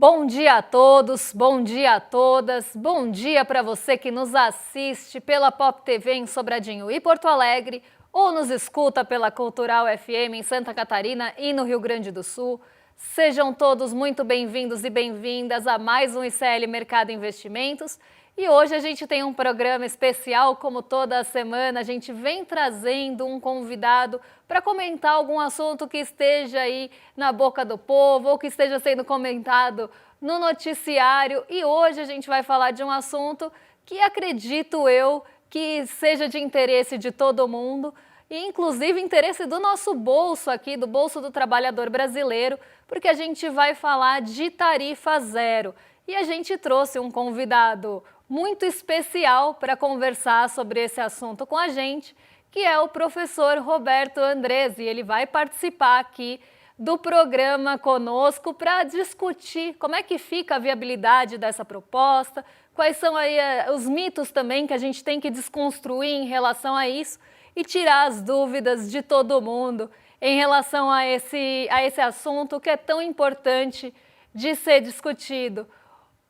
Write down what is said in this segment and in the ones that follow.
Bom dia a todos, bom dia a todas, bom dia para você que nos assiste pela Pop TV em Sobradinho e Porto Alegre ou nos escuta pela Cultural FM em Santa Catarina e no Rio Grande do Sul. Sejam todos muito bem-vindos e bem-vindas a mais um ICL Mercado Investimentos. E hoje a gente tem um programa especial, como toda semana, a gente vem trazendo um convidado para comentar algum assunto que esteja aí na boca do povo ou que esteja sendo comentado no noticiário. E hoje a gente vai falar de um assunto que acredito eu que seja de interesse de todo mundo e inclusive interesse do nosso bolso aqui, do bolso do trabalhador brasileiro, porque a gente vai falar de tarifa zero. E a gente trouxe um convidado muito especial para conversar sobre esse assunto com a gente, que é o professor Roberto Andresi. Ele vai participar aqui do programa conosco para discutir como é que fica a viabilidade dessa proposta, quais são aí os mitos também que a gente tem que desconstruir em relação a isso e tirar as dúvidas de todo mundo em relação a esse assunto que é tão importante de ser discutido.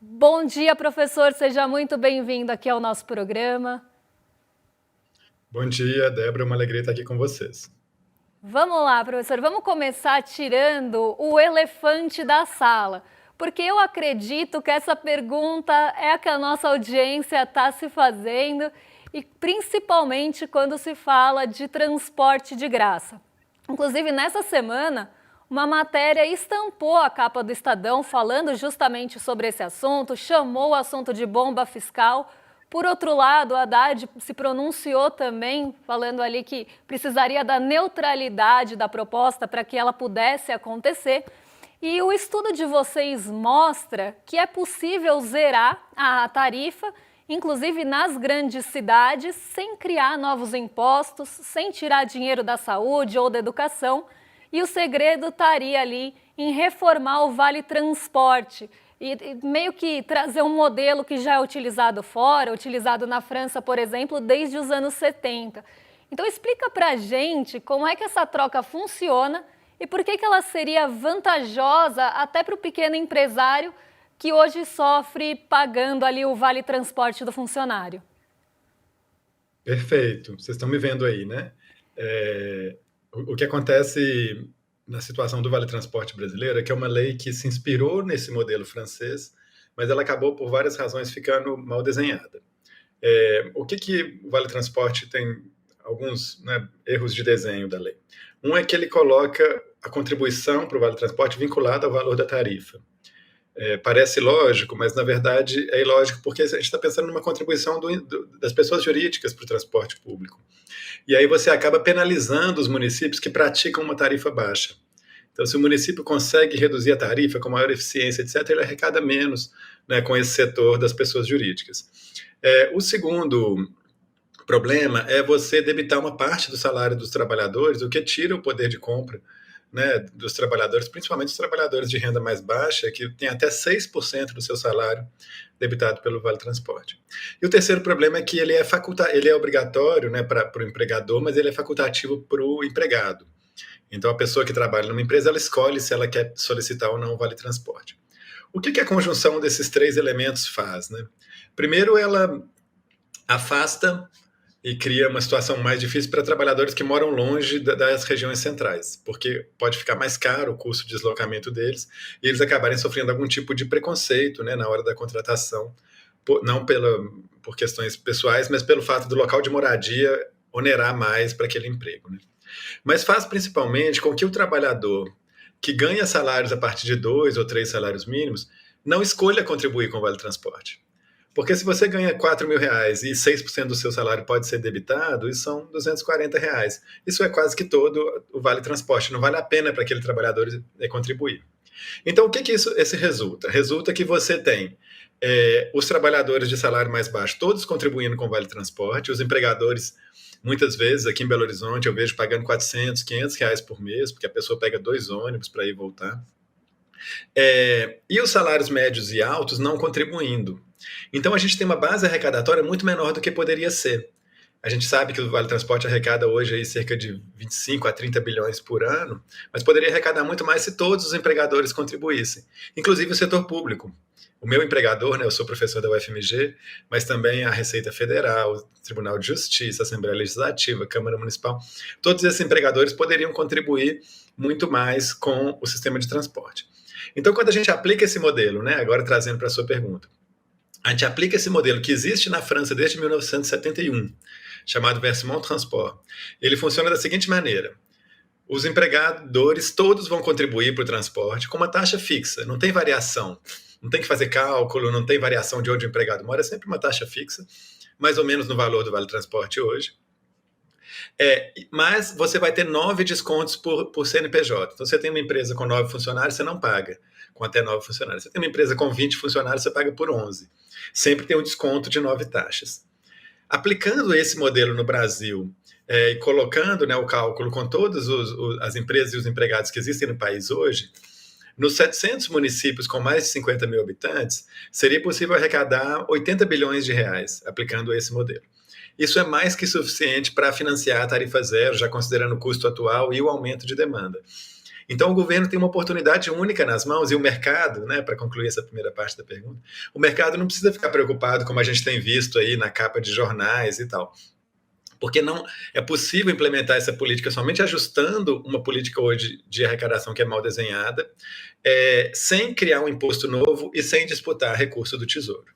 Bom dia, professor. Seja muito bem-vindo aqui ao nosso programa. Bom dia, Débora. É uma alegria estar aqui com vocês. Vamos lá, professor. Vamos começar tirando o elefante da sala, porque eu acredito que essa pergunta é a que a nossa audiência está se fazendo, e principalmente quando se fala de transporte de graça. Inclusive, nessa semana, uma matéria estampou a capa do Estadão falando justamente sobre esse assunto, chamou o assunto de bomba fiscal. Por outro lado, o Haddad se pronunciou também, falando ali que precisaria da neutralidade da proposta para que ela pudesse acontecer. E o estudo de vocês mostra que é possível zerar a tarifa, inclusive nas grandes cidades, sem criar novos impostos, sem tirar dinheiro da saúde ou da educação. E o segredo estaria ali em reformar o Vale Transporte e meio que trazer um modelo que já é utilizado fora, utilizado na França, por exemplo, desde os anos 70. Então explica para a gente como é que essa troca funciona e por que ela seria vantajosa até para o pequeno empresário que hoje sofre pagando ali o Vale Transporte do funcionário. Perfeito. Vocês estão me vendo aí, né? O que acontece na situação do Vale Transporte brasileiro é que é uma lei que se inspirou nesse modelo francês, mas ela acabou, por várias razões, ficando mal desenhada. O que o Vale Transporte tem alguns, né, erros de desenho da lei. Um é que ele coloca a contribuição para o Vale Transporte vinculada ao valor da tarifa. Parece lógico, mas na verdade é ilógico porque a gente está pensando numa contribuição das pessoas jurídicas para o transporte público. E aí você acaba penalizando os municípios que praticam uma tarifa baixa. Então, se o município consegue reduzir a tarifa com maior eficiência, etc., ele arrecada menos, né, com esse setor das pessoas jurídicas. O segundo problema é você debitar uma parte do salário dos trabalhadores, o que tira o poder de compra, né, dos trabalhadores, principalmente os trabalhadores de renda mais baixa, que tem até 6% do seu salário debitado pelo Vale Transporte. E o terceiro problema é que ele é obrigatório, né, para o empregador, mas ele é facultativo para o empregado. Então, a pessoa que trabalha numa empresa, ela escolhe se ela quer solicitar ou não o Vale Transporte. O que a conjunção desses três elementos faz, né? Primeiro, ela afasta e cria uma situação mais difícil para trabalhadores que moram longe das regiões centrais, porque pode ficar mais caro o custo de deslocamento deles e eles acabarem sofrendo algum tipo de preconceito, né, na hora da contratação, não por questões pessoais, mas pelo fato do local de moradia onerar mais para aquele emprego, né? Mas faz principalmente com que o trabalhador que ganha salários a partir de 2 ou 3 salários mínimos não escolha contribuir com o Vale Transporte. Porque se você ganha R$ 4.000 e 6% do seu salário pode ser debitado, isso são R$ 240. Isso é quase que todo o Vale Transporte. Não vale a pena para aquele trabalhador contribuir. Então, o que esse resulta? Resulta que você tem os trabalhadores de salário mais baixo todos contribuindo com o Vale Transporte, os empregadores, muitas vezes, aqui em Belo Horizonte, eu vejo pagando R$ 400, R$ 500 por mês, porque a pessoa pega 2 ônibus para ir e voltar. E os salários médios e altos não contribuindo. Então, a gente tem uma base arrecadatória muito menor do que poderia ser. A gente sabe que o Vale Transporte arrecada hoje aí cerca de 25 a 30 bilhões por ano, mas poderia arrecadar muito mais se todos os empregadores contribuíssem, inclusive o setor público. O meu empregador, né, eu sou professor da UFMG, mas também a Receita Federal, o Tribunal de Justiça, a Assembleia Legislativa, a Câmara Municipal, todos esses empregadores poderiam contribuir muito mais com o sistema de transporte. Então, quando a gente aplica esse modelo, né, agora trazendo para a sua pergunta, a gente aplica esse modelo que existe na França desde 1971, chamado Versement Transport. Ele funciona da seguinte maneira: os empregadores todos vão contribuir para o transporte com uma taxa fixa, não tem variação, não tem que fazer cálculo, não tem variação de onde o empregado mora, é sempre uma taxa fixa, mais ou menos no valor do Vale Transporte hoje. Mas você vai ter 9 descontos por CNPJ. Então, você tem uma empresa com 9 funcionários, você não paga com até 9 funcionários. Você tem uma empresa com 20 funcionários, você paga por 11. Sempre tem um desconto de 9 taxas. Aplicando esse modelo no Brasil e colocando, né, o cálculo com todas as empresas e os empregados que existem no país hoje, nos 700 municípios com mais de 50 mil habitantes, seria possível arrecadar 80 bilhões de reais aplicando esse modelo. Isso é mais que suficiente para financiar a tarifa zero, já considerando o custo atual e o aumento de demanda. Então, o governo tem uma oportunidade única nas mãos e o mercado, né, para concluir essa primeira parte da pergunta, o mercado não precisa ficar preocupado, como a gente tem visto aí na capa de jornais e tal, porque não é possível implementar essa política somente ajustando uma política hoje de arrecadação que é mal desenhada, sem criar um imposto novo e sem disputar recurso do Tesouro.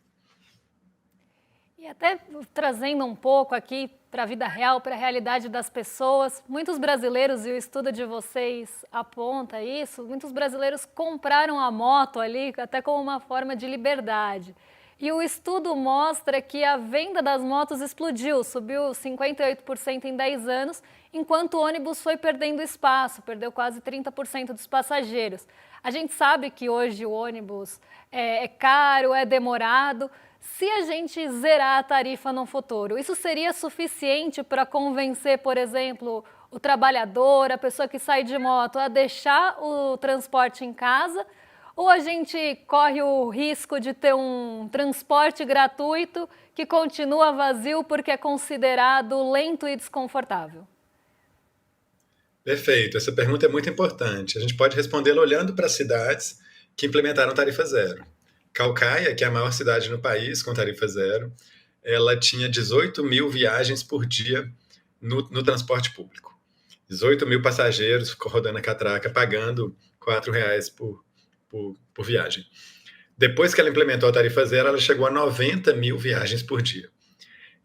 E até trazendo um pouco aqui para a vida real, para a realidade das pessoas, muitos brasileiros, e o estudo de vocês aponta isso, muitos brasileiros compraram a moto ali até como uma forma de liberdade. E o estudo mostra que a venda das motos explodiu, subiu 58% em 10 anos, enquanto o ônibus foi perdendo espaço, perdeu quase 30% dos passageiros. A gente sabe que hoje o ônibus é caro, é demorado. Se a gente zerar a tarifa no futuro, isso seria suficiente para convencer, por exemplo, o trabalhador, a pessoa que sai de moto, a deixar o transporte em casa? Ou a gente corre o risco de ter um transporte gratuito que continua vazio porque é considerado lento e desconfortável? Perfeito, essa pergunta é muito importante. A gente pode respondê-la olhando para as cidades que implementaram tarifa zero. Calcaia, que é a maior cidade no país com tarifa zero, ela tinha 18 mil viagens por dia no transporte público. 18 mil passageiros rodando a catraca, pagando R$ 4 por viagem. Depois que ela implementou a tarifa zero, ela chegou a 90 mil viagens por dia.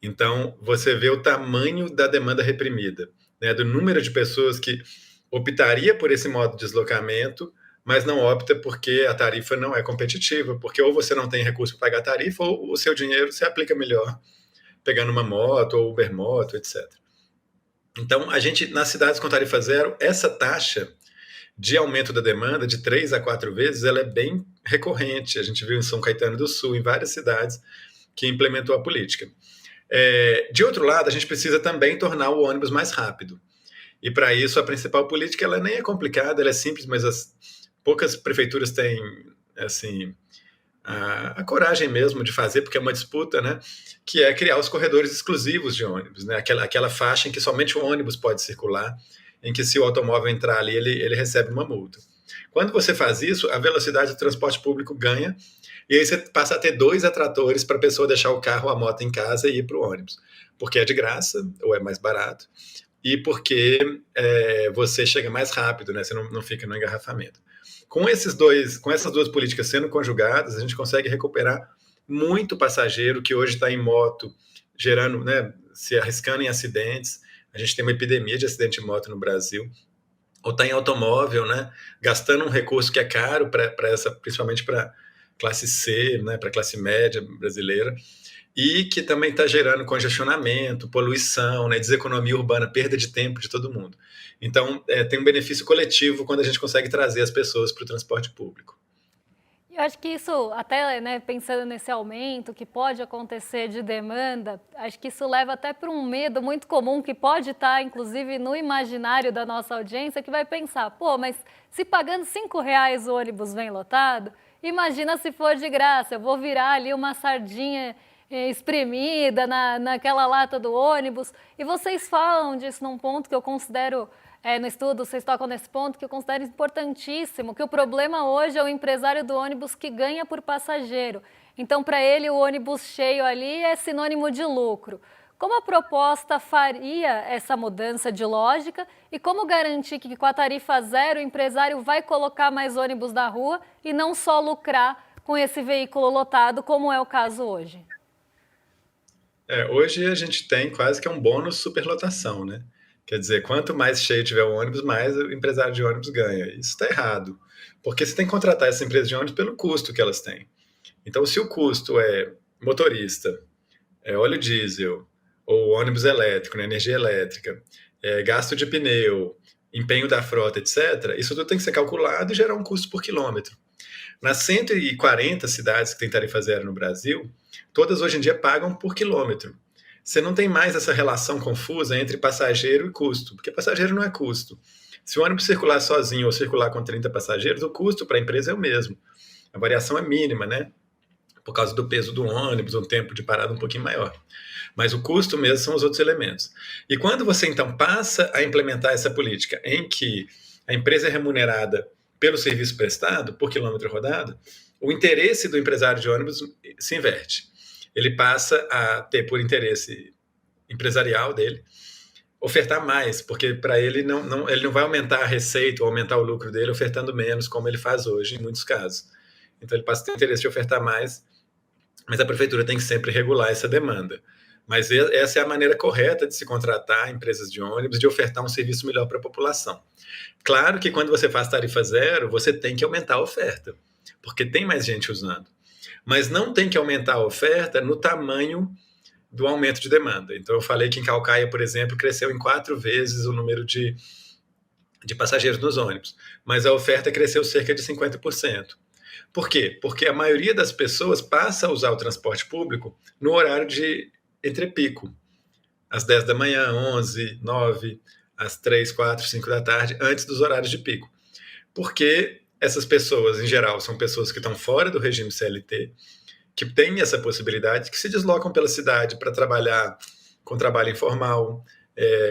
Então, você vê o tamanho da demanda reprimida, né, do número de pessoas que optaria por esse modo de deslocamento, mas não opta porque a tarifa não é competitiva, porque ou você não tem recurso para pagar a tarifa, ou o seu dinheiro se aplica melhor pegando uma moto ou Uber Moto, etc. Então, a gente, nas cidades com tarifa zero, essa taxa de aumento da demanda de 3 a 4 vezes, ela é bem recorrente. A gente viu em São Caetano do Sul, em várias cidades que implementou a política. De outro lado, a gente precisa também tornar o ônibus mais rápido. E para isso, a principal política ela nem é complicada, ela é simples, mas poucas prefeituras têm assim, a coragem mesmo de fazer, porque é uma disputa, né? Que é criar os corredores exclusivos de ônibus, né? Aquela faixa em que somente o ônibus pode circular, em que se o automóvel entrar ali, ele recebe uma multa. Quando você faz isso, a velocidade do transporte público ganha, e aí você passa a ter 2 atratores para a pessoa deixar o carro, a moto em casa e ir para o ônibus. Porque é de graça, ou é mais barato, e porque você chega mais rápido, né? Você não fica no engarrafamento. Com essas 2 políticas sendo conjugadas, a gente consegue recuperar muito passageiro que hoje está em moto, gerando, né, se arriscando em acidentes. A gente tem uma epidemia de acidente de moto no Brasil. Ou está em automóvel, né, gastando um recurso que é caro principalmente para classe C, né, para classe média brasileira, e que também está gerando congestionamento, poluição, né, deseconomia urbana, perda de tempo de todo mundo. Então, tem um benefício coletivo quando a gente consegue trazer as pessoas para o transporte público. Eu acho que isso, até né, pensando nesse aumento que pode acontecer de demanda, acho que isso leva até para um medo muito comum que pode estar, inclusive, no imaginário da nossa audiência, que vai pensar, pô, mas se pagando R$ 5 o ônibus vem lotado, imagina se for de graça, eu vou virar ali uma sardinha espremida naquela lata do ônibus. E vocês falam disso num ponto que eu considero, no estudo, vocês tocam nesse ponto que eu considero importantíssimo, que o problema hoje é o empresário do ônibus que ganha por passageiro. Então, para ele, o ônibus cheio ali é sinônimo de lucro. Como a proposta faria essa mudança de lógica e como garantir que com a tarifa zero o empresário vai colocar mais ônibus na rua e não só lucrar com esse veículo lotado, como é o caso hoje? Hoje a gente tem quase que um bônus superlotação, né? Quer dizer, quanto mais cheio tiver o ônibus, mais o empresário de ônibus ganha. Isso está errado, porque você tem que contratar essa empresa de ônibus pelo custo que elas têm. Então, se o custo é motorista, é óleo diesel, ou ônibus elétrico, né, energia elétrica, gasto de pneu, empenho da frota, etc., isso tudo tem que ser calculado e gerar um custo por quilômetro. Nas 140 cidades que têm tarifa zero no Brasil, todas hoje em dia pagam por quilômetro. Você não tem mais essa relação confusa entre passageiro e custo, porque passageiro não é custo. Se o ônibus circular sozinho ou circular com 30 passageiros, o custo para a empresa é o mesmo. A variação é mínima, né? Por causa do peso do ônibus, um tempo de parada um pouquinho maior. Mas o custo mesmo são os outros elementos. E quando você, então, passa a implementar essa política em que a empresa é remunerada pelo serviço prestado, por quilômetro rodado, o interesse do empresário de ônibus se inverte. Ele passa a ter, por interesse empresarial dele, ofertar mais, porque para ele ele não vai aumentar a receita ou aumentar o lucro dele ofertando menos, como ele faz hoje, em muitos casos. Então ele passa a ter interesse de ofertar mais, mas a prefeitura tem que sempre regular essa demanda. Mas essa é a maneira correta de se contratar empresas de ônibus, de ofertar um serviço melhor para a população. Claro que quando você faz tarifa zero, você tem que aumentar a oferta, porque tem mais gente usando. Mas não tem que aumentar a oferta no tamanho do aumento de demanda. Então eu falei que em Calcaia, por exemplo, cresceu em 4 vezes o número de passageiros nos ônibus, mas a oferta cresceu cerca de 50%. Por quê? Porque a maioria das pessoas passa a usar o transporte público no horário de entrepico, às 10 da manhã, 11, 9, às 3, 4, 5 da tarde, antes dos horários de pico. Porque essas pessoas, em geral, são pessoas que estão fora do regime CLT, que têm essa possibilidade, que se deslocam pela cidade para trabalhar com trabalho informal,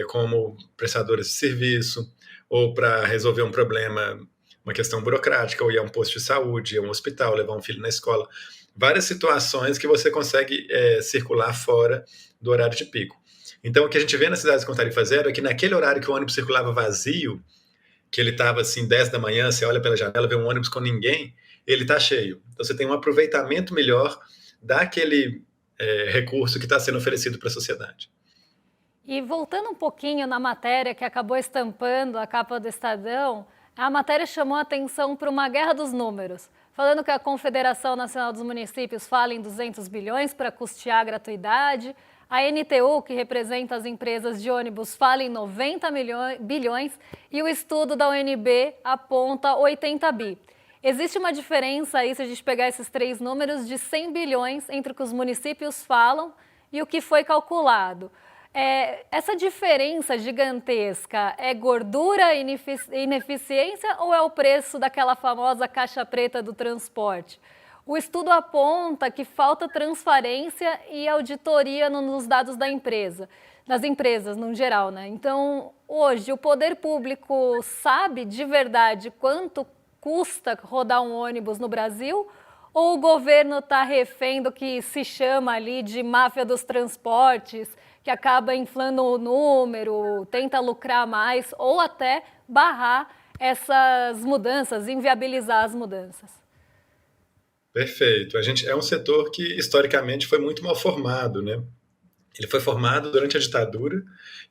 como prestadoras de serviço, ou para resolver um problema, uma questão burocrática, ou ir a um posto de saúde, ir a um hospital, levar um filho na escola. Várias situações que você consegue circular fora do horário de pico. Então, o que a gente vê nas cidades com tarifa zero é que naquele horário que o ônibus circulava vazio, que ele estava assim 10 da manhã, você olha pela janela, vê um ônibus com ninguém, ele está cheio. Então, você tem um aproveitamento melhor daquele recurso que está sendo oferecido para a sociedade. E voltando um pouquinho na matéria que acabou estampando a capa do Estadão, a matéria chamou a atenção para uma guerra dos números, falando que a Confederação Nacional dos Municípios fala em 200 bilhões para custear a gratuidade, a NTU, que representa as empresas de ônibus, fala em 90 bilhões e o estudo da UNB aponta 80 bi. Existe uma diferença aí, se a gente pegar esses 3 números, de 100 bilhões entre o que os municípios falam e o que foi calculado. Essa diferença gigantesca é gordura, ineficiência ou é o preço daquela famosa caixa preta do transporte? O estudo aponta que falta transparência e auditoria nos dados da empresa, das empresas no geral, né? Então, hoje, o poder público sabe de verdade quanto custa rodar um ônibus no Brasil? Ou o governo está refém do que se chama ali de máfia dos transportes, que acaba inflando o número, tenta lucrar mais ou até barrar essas mudanças, inviabilizar as mudanças? Perfeito. É um setor que historicamente foi muito mal formado, né? Ele foi formado durante a ditadura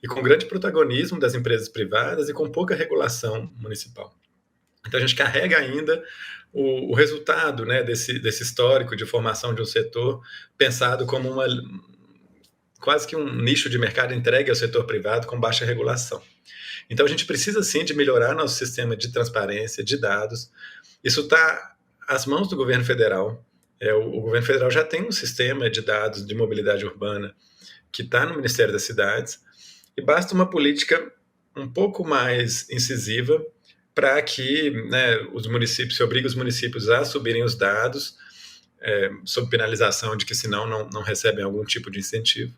e com grande protagonismo das empresas privadas e com pouca regulação municipal. Então a gente carrega ainda o resultado, né, desse histórico de formação de um setor pensado como quase que um nicho de mercado entregue ao setor privado com baixa regulação. Então a gente precisa sim de melhorar nosso sistema de transparência, de dados. Isso está às mãos do governo federal. O governo federal já tem um sistema de dados de mobilidade urbana que está no Ministério das Cidades e basta uma política um pouco mais incisiva para que, né, os municípios, se obrigue os municípios a subirem os dados, sob penalização de que senão não recebem algum tipo de incentivo,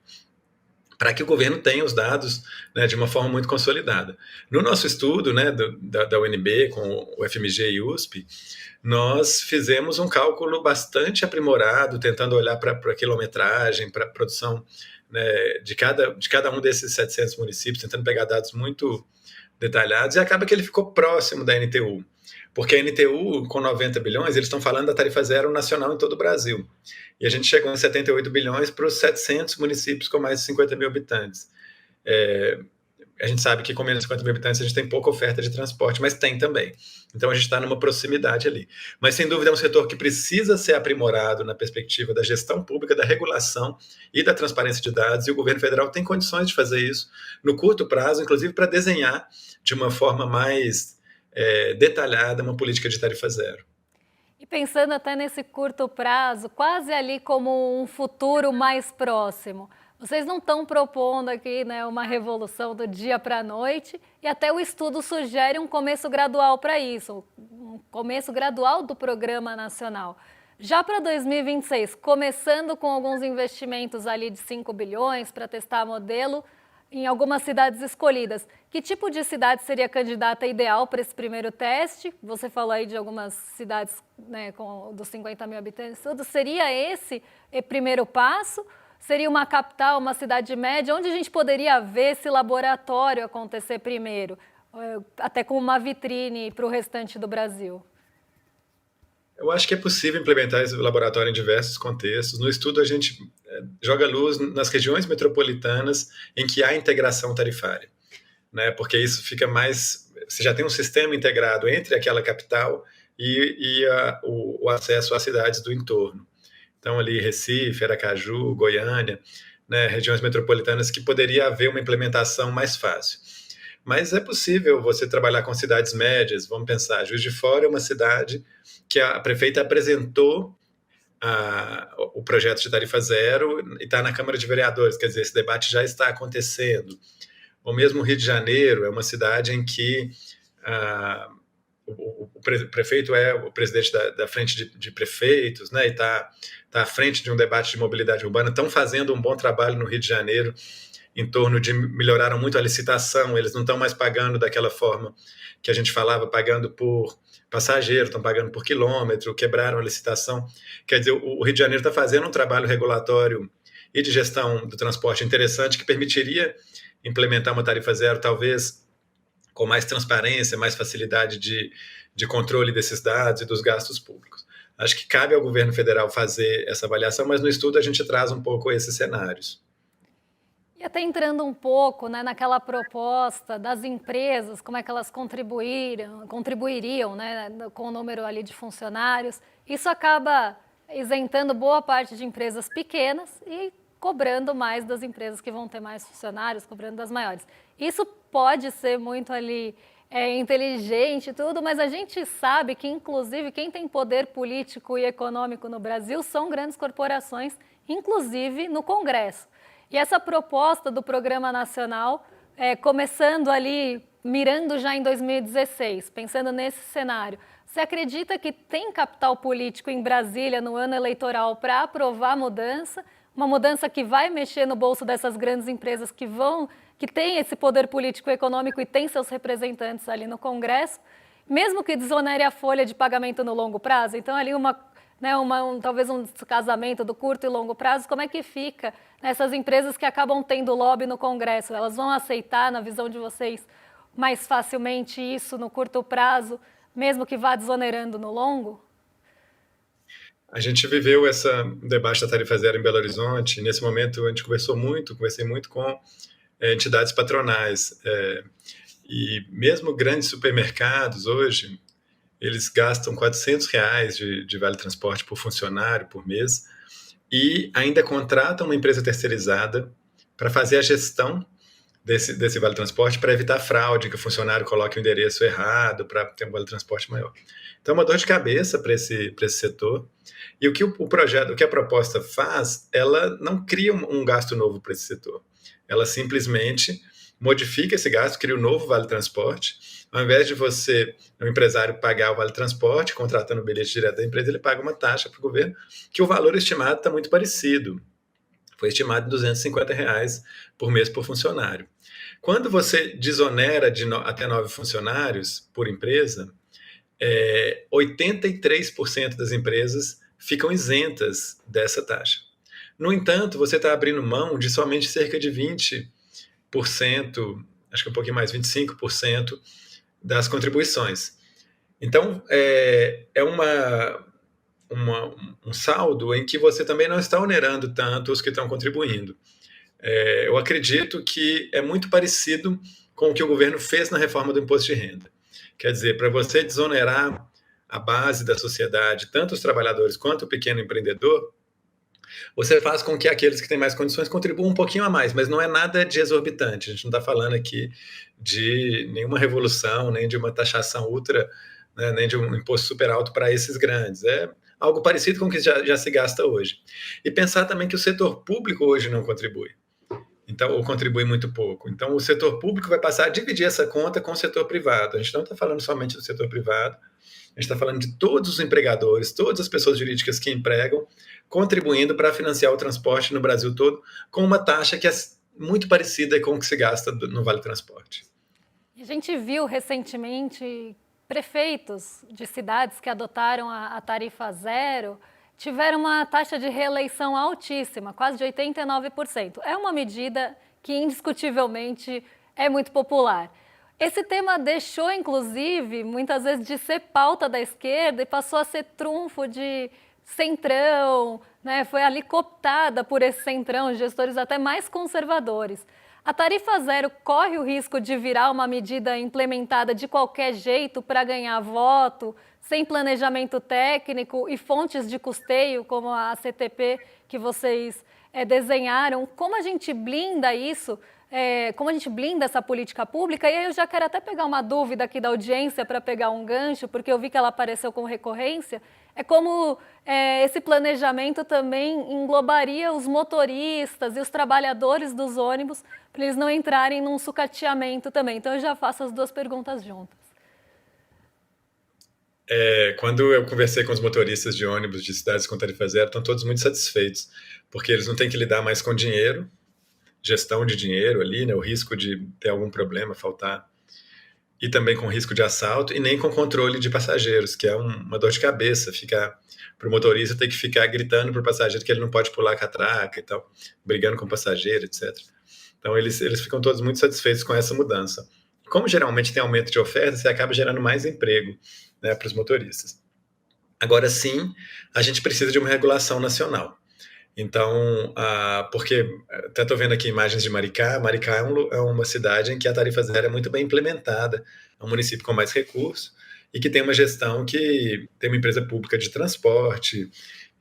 para que o governo tenha os dados, né, de uma forma muito consolidada. No nosso estudo, né, da UNB com o FMG e USP, nós fizemos um cálculo bastante aprimorado, tentando olhar para a quilometragem, para a produção, né, de cada um desses 700 municípios, tentando pegar dados muito detalhados, e acaba que ele ficou próximo da NTU. Porque a NTU, com 90 bilhões, eles estão falando da tarifa zero nacional em todo o Brasil. E a gente chegou em 78 bilhões para os 700 municípios com mais de 50 mil habitantes. A gente sabe que com menos de 50 mil habitantes a gente tem pouca oferta de transporte, mas tem também. Então a gente está numa proximidade ali. Mas sem dúvida é um setor que precisa ser aprimorado na perspectiva da gestão pública, da regulação e da transparência de dados, e o governo federal tem condições de fazer isso no curto prazo, inclusive para desenhar de uma forma mais detalhada uma política de tarifa zero. E pensando até nesse curto prazo, quase ali como um futuro mais próximo, vocês não estão propondo aqui, né, uma revolução do dia para a noite, e até o estudo sugere um começo gradual para isso, um começo gradual do Programa Nacional. Já para 2026, começando com alguns investimentos ali de 5 bilhões para testar modelo em algumas cidades escolhidas. Que tipo de cidade seria a candidata ideal para esse primeiro teste? Você falou aí de algumas cidades, né, dos 50 mil habitantes, tudo. Seria esse o primeiro passo? Seria uma capital, uma cidade média? Onde a gente poderia ver esse laboratório acontecer primeiro? Até com uma vitrine para o restante do Brasil. Eu acho que é possível implementar esse laboratório em diversos contextos. No estudo, a gente joga luz nas regiões metropolitanas em que há integração tarifária, né? Porque isso fica mais... Você já tem um sistema integrado entre aquela capital e o acesso às cidades do entorno. Então, ali, Recife, Aracaju, Goiânia, né, regiões metropolitanas que poderia haver uma implementação mais fácil. Mas é possível você trabalhar com cidades médias. Vamos pensar, Juiz de Fora é uma cidade que a prefeita apresentou o projeto de tarifa zero e está na Câmara de Vereadores, quer dizer, esse debate já está acontecendo. Ou mesmo Rio de Janeiro é uma cidade em que o prefeito é o presidente da frente de prefeitos, né, e está à frente de um debate de mobilidade urbana. Estão fazendo um bom trabalho no Rio de Janeiro em torno de melhoraram muito a licitação, eles não estão mais pagando daquela forma que a gente falava, pagando por passageiro, estão pagando por quilômetro, quebraram a licitação. Quer dizer, o Rio de Janeiro está fazendo um trabalho regulatório e de gestão do transporte interessante que permitiria implementar uma tarifa zero, talvez com mais transparência, mais facilidade de controle desses dados e dos gastos públicos. Acho que cabe ao governo federal fazer essa avaliação, mas no estudo a gente traz um pouco esses cenários. E até entrando um pouco, né, naquela proposta das empresas, como é que elas contribuiriam, né, com o número ali de funcionários, isso acaba isentando boa parte de empresas pequenas e cobrando mais das empresas que vão ter mais funcionários, cobrando das maiores. Isso pode ser muito ali inteligente e tudo, mas a gente sabe que, inclusive, quem tem poder político e econômico no Brasil são grandes corporações, inclusive no Congresso. E essa proposta do Programa Nacional, começando ali, mirando já em 2016, pensando nesse cenário, você acredita que tem capital político em Brasília no ano eleitoral para aprovar a mudança? Uma mudança que vai mexer no bolso dessas grandes empresas que têm esse poder político e econômico e têm seus representantes ali no Congresso, mesmo que desonere a folha de pagamento no longo prazo? Então, ali talvez um descasamento do curto e longo prazo, como é que fica essas empresas que acabam tendo lobby no Congresso? Elas vão aceitar, na visão de vocês, mais facilmente isso no curto prazo, mesmo que vá desonerando no longo? A gente viveu esse debate da tarifa zero em Belo Horizonte. Nesse momento, a gente conversei muito com entidades patronais. E mesmo grandes supermercados hoje, eles gastam R$400 de vale transporte por funcionário por mês e ainda contratam uma empresa terceirizada para fazer a gestão desse vale transporte para evitar fraude, que o funcionário coloque o endereço errado para ter um vale transporte maior. Então é uma dor de cabeça para esse setor. E o que a proposta faz, ela não cria um gasto novo para esse setor. Ela simplesmente modifica esse gasto, cria um novo Vale Transporte. Ao invés de você, o empresário, pagar o Vale Transporte, contratando o bilhete direto da empresa, ele paga uma taxa para o governo, que o valor estimado está muito parecido. Foi estimado em R$ 250 por mês por funcionário. Quando você desonera até 9 funcionários por empresa, 83% das empresas ficam isentas dessa taxa. No entanto, você está abrindo mão de somente cerca de 20%, acho que um pouquinho mais, 25% das contribuições. Então, um saldo em que você também não está onerando tanto os que estão contribuindo. Eu acredito que é muito parecido com o que o governo fez na reforma do imposto de renda. Quer dizer, para você desonerar a base da sociedade, tanto os trabalhadores quanto o pequeno empreendedor, você faz com que aqueles que têm mais condições contribuam um pouquinho a mais, mas não é nada de exorbitante. A gente não está falando aqui de nenhuma revolução, nem de uma taxação ultra, né, nem de um imposto super alto para esses grandes. É algo parecido com o que já se gasta hoje. E pensar também que o setor público hoje não contribui. Então, ou contribui muito pouco. Então, o setor público vai passar a dividir essa conta com o setor privado. A gente não está falando somente do setor privado, a gente está falando de todos os empregadores, todas as pessoas jurídicas que empregam, contribuindo para financiar o transporte no Brasil todo, com uma taxa que é muito parecida com o que se gasta no Vale Transporte. A gente viu recentemente prefeitos de cidades que adotaram a tarifa zero tiveram uma taxa de reeleição altíssima, quase de 89%. É uma medida que indiscutivelmente é muito popular. Esse tema deixou, inclusive, muitas vezes de ser pauta da esquerda e passou a ser trunfo de centrão, né? Foi ali cooptada por esse centrão, gestores até mais conservadores. A tarifa zero corre o risco de virar uma medida implementada de qualquer jeito para ganhar voto, sem planejamento técnico e fontes de custeio, como a CTP que vocês desenharam. Como a gente blinda isso? Como a gente blinda essa política pública? E aí eu já quero até pegar uma dúvida aqui da audiência para pegar um gancho, porque eu vi que ela apareceu com recorrência. Como esse planejamento também englobaria os motoristas e os trabalhadores dos ônibus para eles não entrarem num sucateamento também. Então eu já faço as duas perguntas juntas. Quando eu conversei com os motoristas de ônibus de cidades com tarifa zero, estão todos muito satisfeitos, porque eles não têm que lidar mais com dinheiro, gestão de dinheiro ali, né, o risco de ter algum problema, faltar, e também com risco de assalto, e nem com controle de passageiros, que é uma dor de cabeça, para o motorista ter que ficar gritando para o passageiro que ele não pode pular a catraca e tal, brigando com o passageiro, etc. Então eles ficam todos muito satisfeitos com essa mudança. Como geralmente tem aumento de oferta, você acaba gerando mais emprego, né, para os motoristas. Agora sim, a gente precisa de uma regulação nacional. Então, porque até estou vendo aqui imagens de Maricá. Maricá é uma cidade em que a tarifa zero é muito bem implementada, é um município com mais recursos e que tem uma gestão que tem uma empresa pública de transporte,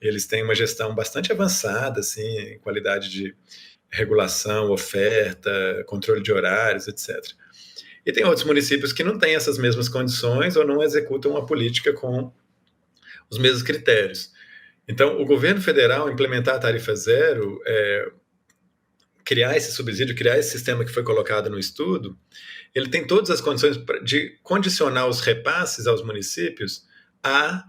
eles têm uma gestão bastante avançada, assim, em qualidade de regulação, oferta, controle de horários, etc. E tem outros municípios que não têm essas mesmas condições ou não executam a política com os mesmos critérios. Então, o governo federal implementar a tarifa zero, criar esse subsídio, criar esse sistema que foi colocado no estudo, ele tem todas as condições de condicionar os repasses aos municípios à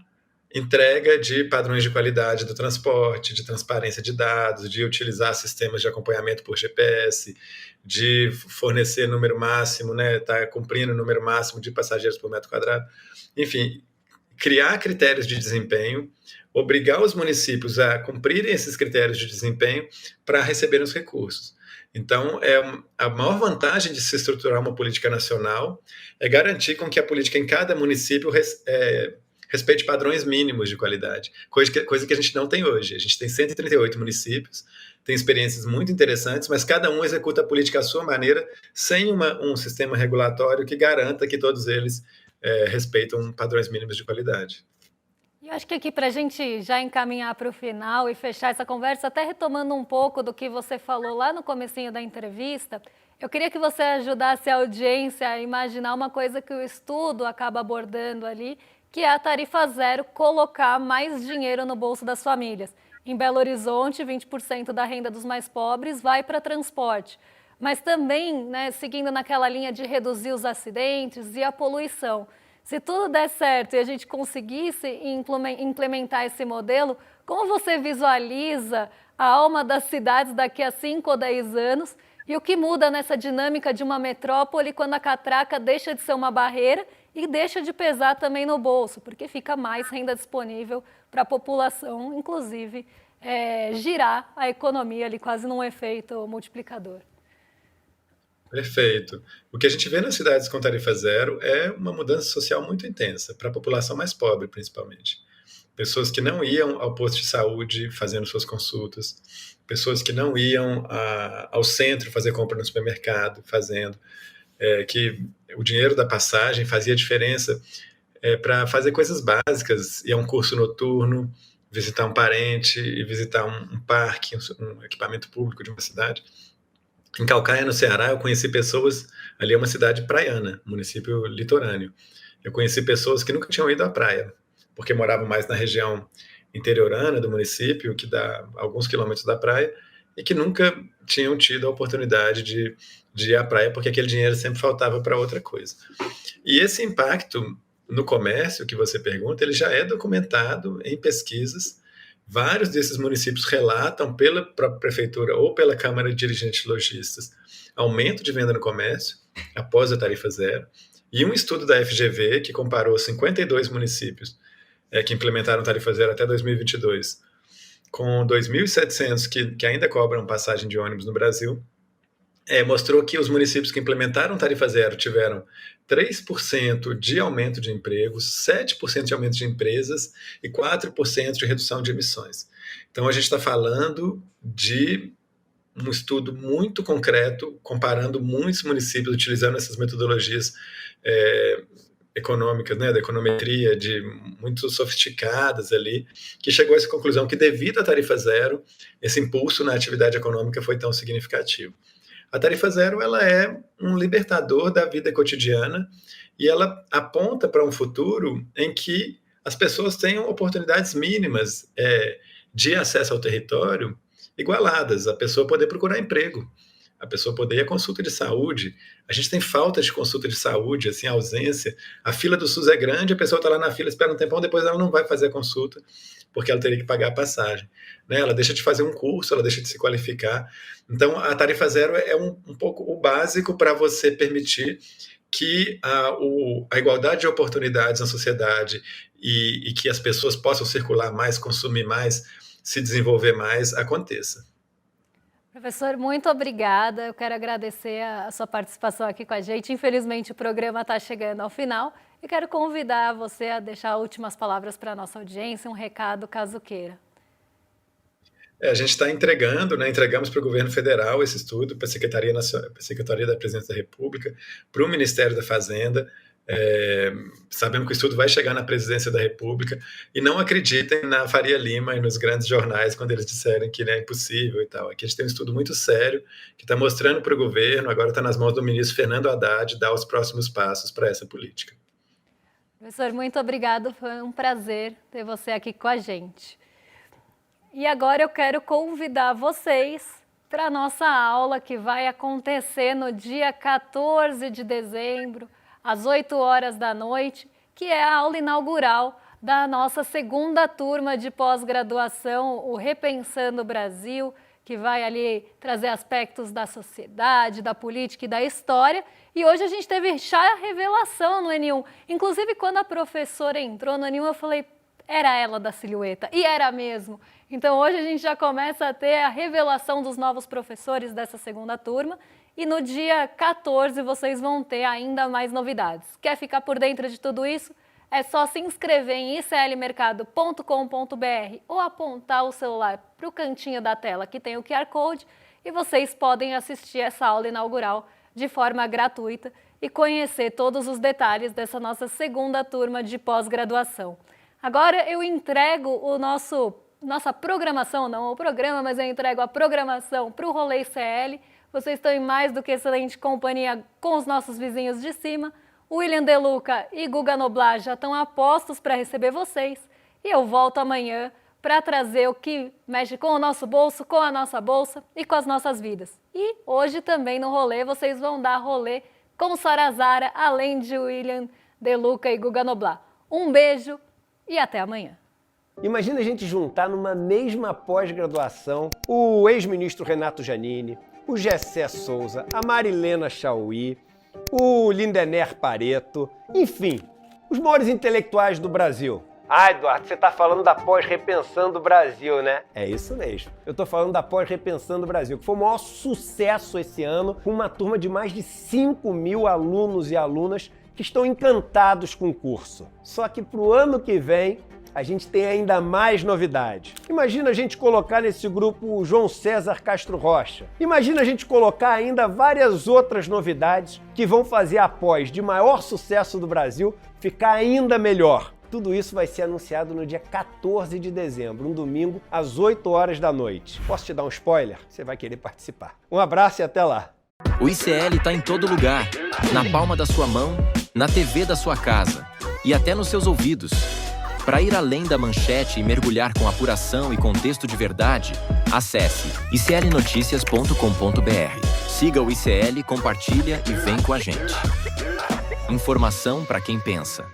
entrega de padrões de qualidade do transporte, de transparência de dados, de utilizar sistemas de acompanhamento por GPS, de fornecer número máximo, né, tá cumprindo o número máximo de passageiros por metro quadrado. Enfim, criar critérios de desempenho, obrigar os municípios a cumprirem esses critérios de desempenho para receberem os recursos. Então, a maior vantagem de se estruturar uma política nacional é garantir com que a política em cada município respeite padrões mínimos de qualidade, coisa que a gente não tem hoje. A gente tem 138 municípios, tem experiências muito interessantes, mas cada um executa a política à sua maneira, sem um sistema regulatório que garanta que todos eles respeitam padrões mínimos de qualidade. E eu acho que aqui, para a gente já encaminhar para o final e fechar essa conversa, até retomando um pouco do que você falou lá no comecinho da entrevista, eu queria que você ajudasse a audiência a imaginar uma coisa que o estudo acaba abordando ali, que é a tarifa zero colocar mais dinheiro no bolso das famílias. Em Belo Horizonte, 20% da renda dos mais pobres vai para transporte. mas também, né, seguindo naquela linha de reduzir os acidentes e a poluição. Se tudo der certo e a gente conseguisse implementar esse modelo, como você visualiza a alma das cidades daqui a 5 ou 10 anos e o que muda nessa dinâmica de uma metrópole quando a catraca deixa de ser uma barreira e deixa de pesar também no bolso, porque fica mais renda disponível para a população, inclusive girar a economia ali quase num efeito multiplicador. Perfeito. O que a gente vê nas cidades com tarifa zero é uma mudança social muito intensa, para a população mais pobre, principalmente. Pessoas que não iam ao posto de saúde fazendo suas consultas, pessoas que não iam ao centro fazer compra no supermercado, que o dinheiro da passagem fazia diferença para fazer coisas básicas, ir a um curso noturno, visitar um parente e visitar um parque, um equipamento público de uma cidade. Em Calcaia, no Ceará, eu conheci pessoas, ali é uma cidade praiana, município litorâneo. Eu conheci pessoas que nunca tinham ido à praia, porque moravam mais na região interiorana do município, que dá alguns quilômetros da praia, e que nunca tinham tido a oportunidade de ir à praia, porque aquele dinheiro sempre faltava para outra coisa. E esse impacto no comércio que você pergunta, ele já é documentado em pesquisas. Vários desses municípios relatam pela própria prefeitura ou pela Câmara de Dirigentes de Lojistas aumento de venda no comércio após a tarifa zero. E um estudo da FGV, que comparou 52 municípios que implementaram tarifa zero até 2022, com 2.700 que ainda cobram passagem de ônibus no Brasil, mostrou que os municípios que implementaram tarifa zero tiveram 3% de aumento de empregos, 7% de aumento de empresas e 4% de redução de emissões. Então, a gente está falando de um estudo muito concreto, comparando muitos municípios, utilizando essas metodologias econômicas, né, da econometria, muito sofisticadas ali, que chegou a essa conclusão que, devido à tarifa zero, esse impulso na atividade econômica foi tão significativo. A tarifa zero, ela é um libertador da vida cotidiana e ela aponta para um futuro em que as pessoas tenham oportunidades mínimas de acesso ao território igualadas, a pessoa poder procurar emprego, a pessoa poder ir à consulta de saúde. A gente tem falta de consulta de saúde, assim, ausência. A fila do SUS é grande, a pessoa está lá na fila, espera um tempão, depois ela não vai fazer a consulta, porque ela teria que pagar a passagem. Né? Ela deixa de fazer um curso, ela deixa de se qualificar. Então, a tarifa zero é um pouco o básico para você permitir que a igualdade de oportunidades na sociedade e que as pessoas possam circular mais, consumir mais, se desenvolver mais, aconteça. Professor, muito obrigada. Eu quero agradecer a sua participação aqui com a gente. Infelizmente, o programa está chegando ao final e quero convidar você a deixar últimas palavras para a nossa audiência, um recado, caso queira. A gente está entregando, né, entregamos para o governo federal esse estudo, para a Secretaria da Presidência da República, para o Ministério da Fazenda. Sabemos que o estudo vai chegar na Presidência da República e não acreditem na Faria Lima e nos grandes jornais quando eles disserem que é impossível e tal. Aqui a gente tem um estudo muito sério que está mostrando para o governo, agora está nas mãos do ministro Fernando Haddad, dar os próximos passos para essa política. Professor, muito obrigado, foi um prazer ter você aqui com a gente. E agora eu quero convidar vocês para a nossa aula que vai acontecer no dia 14 de dezembro, às 8 horas da noite, que é a aula inaugural da nossa segunda turma de pós-graduação, o Repensando o Brasil, que vai ali trazer aspectos da sociedade, da política e da história. E hoje a gente teve chá revelação no N1. Inclusive, quando a professora entrou no N1, eu falei, era ela da silhueta, e era mesmo. Então hoje a gente já começa a ter a revelação dos novos professores dessa segunda turma e no dia 14 vocês vão ter ainda mais novidades. Quer ficar por dentro de tudo isso? É só se inscrever em iclmercado.com.br ou apontar o celular para o cantinho da tela que tem o QR Code e vocês podem assistir essa aula inaugural de forma gratuita e conhecer todos os detalhes dessa nossa segunda turma de pós-graduação. Agora eu entrego nossa programação, não o programa, mas eu entrego a programação para o Rolê CL. Vocês estão em mais do que excelente companhia com os nossos vizinhos de cima. O William Deluca e Guga Noblar já estão a postos para receber vocês. E eu volto amanhã para trazer o que mexe com o nosso bolso, com a nossa bolsa e com as nossas vidas. E hoje também no rolê vocês vão dar rolê com Sara Azara, além de William De Luca e Guga Noblar. Um beijo e até amanhã. Imagina a gente juntar numa mesma pós-graduação o ex-ministro Renato Giannini, o Gessé Souza, a Marilena Chauí, o Lindener Pareto, enfim, os maiores intelectuais do Brasil. Ah, Eduardo, você tá falando da pós-Repensando o Brasil, né? É isso mesmo. Eu tô falando da pós-Repensando o Brasil, que foi o maior sucesso esse ano, com uma turma de mais de 5.000 alunos e alunas que estão encantados com o curso. Só que pro ano que vem, a gente tem ainda mais novidades. Imagina a gente colocar nesse grupo o João César Castro Rocha. Imagina a gente colocar ainda várias outras novidades que vão fazer a pós de maior sucesso do Brasil ficar ainda melhor. Tudo isso vai ser anunciado no dia 14 de dezembro, um domingo, às 8 horas da noite. Posso te dar um spoiler? Você vai querer participar. Um abraço e até lá. O ICL está em todo lugar, na palma da sua mão, na TV da sua casa e até nos seus ouvidos. Para ir além da manchete e mergulhar com apuração e contexto de verdade, acesse iclnoticias.com.br. Siga o ICL, compartilha e vem com a gente. Informação para quem pensa.